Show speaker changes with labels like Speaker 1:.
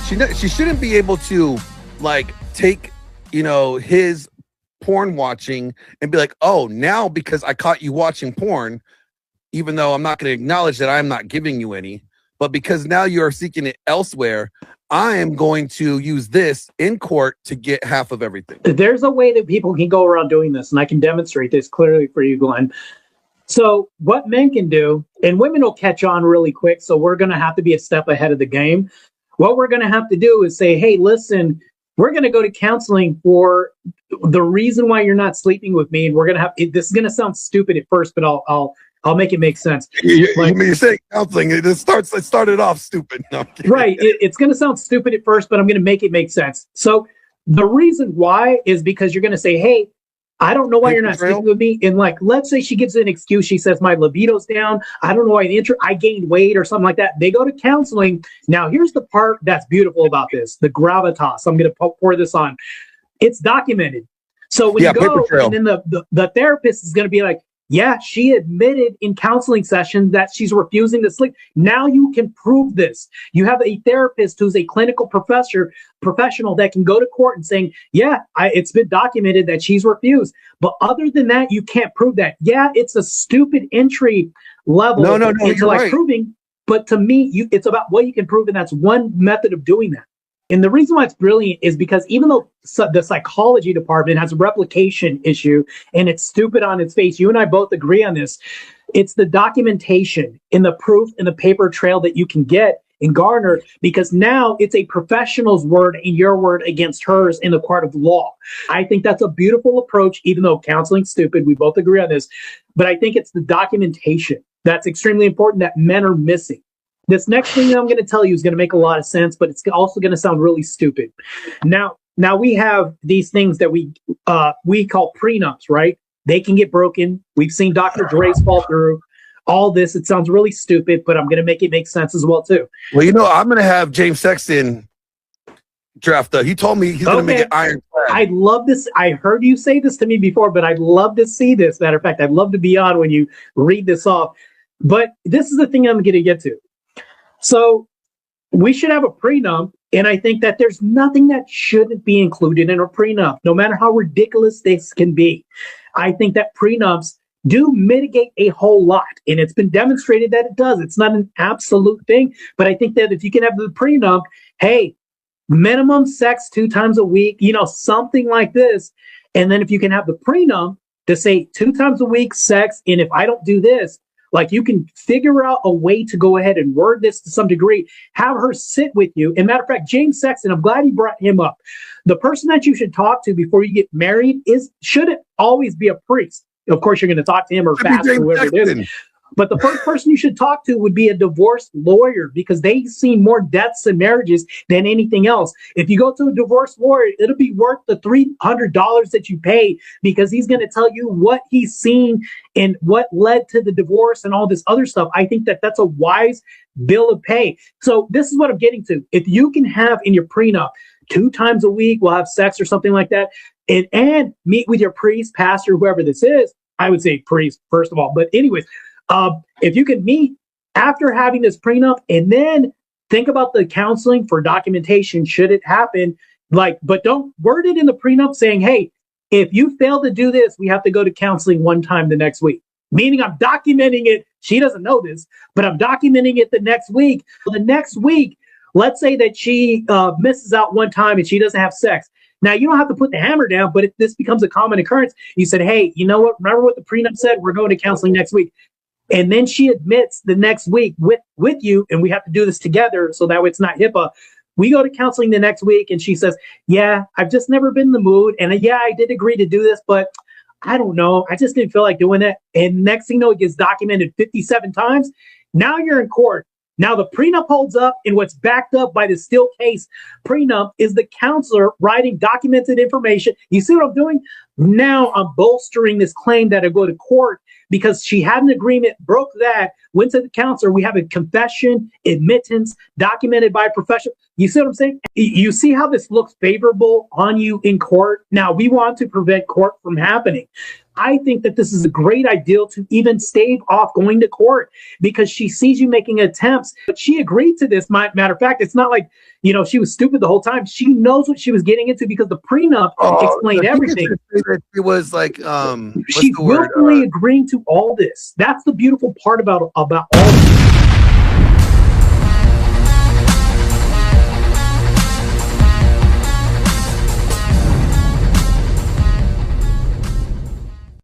Speaker 1: she shouldn't be able to like take his porn watching and be like, oh, now because I caught you watching porn, even though I'm not going to acknowledge that I'm not giving you any, but because now you're seeking it elsewhere, I am going to use this in court to get half of everything.
Speaker 2: There's a way that people can go around doing this, and I can demonstrate this clearly for you, Glenn. So what men can do, and women will catch on really quick, so we're going to have to be a step ahead of the game. What we're going to have to do is say, hey, listen, we're going to go to counseling for the reason why you're not sleeping with me, and we're going to have, this is going to sound stupid at first, but I'll make it make sense.
Speaker 1: You're saying counseling, it started off stupid. No,
Speaker 2: right. It's going to sound stupid at first, but I'm going to make it make sense. So the reason why is because you're going to say, hey, I don't know why you're not sleeping with me. And like, let's say she gives an excuse. She says, my libido's down. I don't know why I gained weight or something like that. They go to counseling. Now, here's the part that's beautiful about this, the gravitas. I'm going to pour this on. It's documented. So when you go, and then the therapist is going to be like, yeah, she admitted in counseling sessions that she's refusing to sleep. Now you can prove this. You have a therapist who's a clinical professional that can go to court and saying, yeah, it's been documented that she's refused. But other than that, you can't prove that. Yeah, it's a stupid entry level into like proving. But to me, it's about what you can prove, and that's one method of doing that. And the reason why it's brilliant is because even though the psychology department has a replication issue and it's stupid on its face, you and I both agree on this. It's the documentation in the proof and the paper trail that you can get and garner, because now it's a professional's word and your word against hers in the court of law. I think that's a beautiful approach, even though counseling's stupid. We both agree on this. But I think it's the documentation that's extremely important that men are missing. This next thing that I'm going to tell you is going to make a lot of sense, but it's also going to sound really stupid. Now we have these things that we call prenups, right? They can get broken. We've seen Dr. Dre's fall through. All this, it sounds really stupid, but I'm going to make it make sense as well, too.
Speaker 1: Well, I'm going to have James Sexton draft up. He told me he's going to make it ironclad.
Speaker 2: I'd love this. I heard you say this to me before, but I'd love to see this. Matter of fact, I'd love to be on when you read this off. But this is the thing I'm going to get to. So we should have a prenup, and I think that there's nothing that shouldn't be included in a prenup, no matter how ridiculous this can be. I think that prenups do mitigate a whole lot, and it's been demonstrated that it does. It's not an absolute thing, but I think that if you can have the prenup, hey, minimum sex 2 times a week, something like this, and then if you can have the prenup to say 2 times a week sex, and if I don't do this, like, you can figure out a way to go ahead and word this to some degree, have her sit with you. And matter of fact, James Sexton, I'm glad you brought him up. The person that you should talk to before you get married shouldn't always be a priest. Of course, you're going to talk to him or pastor, whoever it is. But the first person you should talk to would be a divorce lawyer, because they've seen more deaths in marriages than anything else. If you go to a divorce lawyer, it'll be worth the $300 that you pay, because he's going to tell you what he's seen and what led to the divorce and all this other stuff. I think that that's a wise bill of pay. So this is what I'm getting to. If you can have in your prenup 2 times a week, we'll have sex or something like that, and meet with your priest, pastor, whoever this is. I would say priest, first of all. But anyways, if you can meet after having this prenup and then think about the counseling for documentation, should it happen, but don't word it in the prenup saying, hey, if you fail to do this, we have to go to counseling 1 time the next week. Meaning I'm documenting it. She doesn't know this, but I'm documenting it the next week. The next week, let's say that she misses out 1 time and she doesn't have sex. Now, you don't have to put the hammer down, but if this becomes a common occurrence, you said, hey, you know what? Remember what the prenup said? We're going to counseling next week. And then she admits the next week with you, and we have to do this together so that way it's not HIPAA. We go to counseling the next week, and she says, yeah, I've just never been in the mood. And yeah, I did agree to do this, but I don't know. I just didn't feel like doing it. And next thing you know, it gets documented 57 times. Now you're in court. Now the prenup holds up, and what's backed up by the still case prenup is the counselor writing documented information. You see what I'm doing? Now I'm bolstering this claim that I go to court because she had an agreement, broke that, went to the counselor. We have a confession, admittance, documented by a professional. You see what I'm saying? You see how this looks favorable on you in court? Now, we want to prevent court from happening. I think that this is a great idea to even stave off going to court because she sees you making attempts. But she agreed to this. Matter of fact, it's not like, you know, she was stupid the whole time. She knows what she was getting into because the prenup explained everything.
Speaker 1: It was like,
Speaker 2: she's willfully agreeing to all this. That's the beautiful part about all this.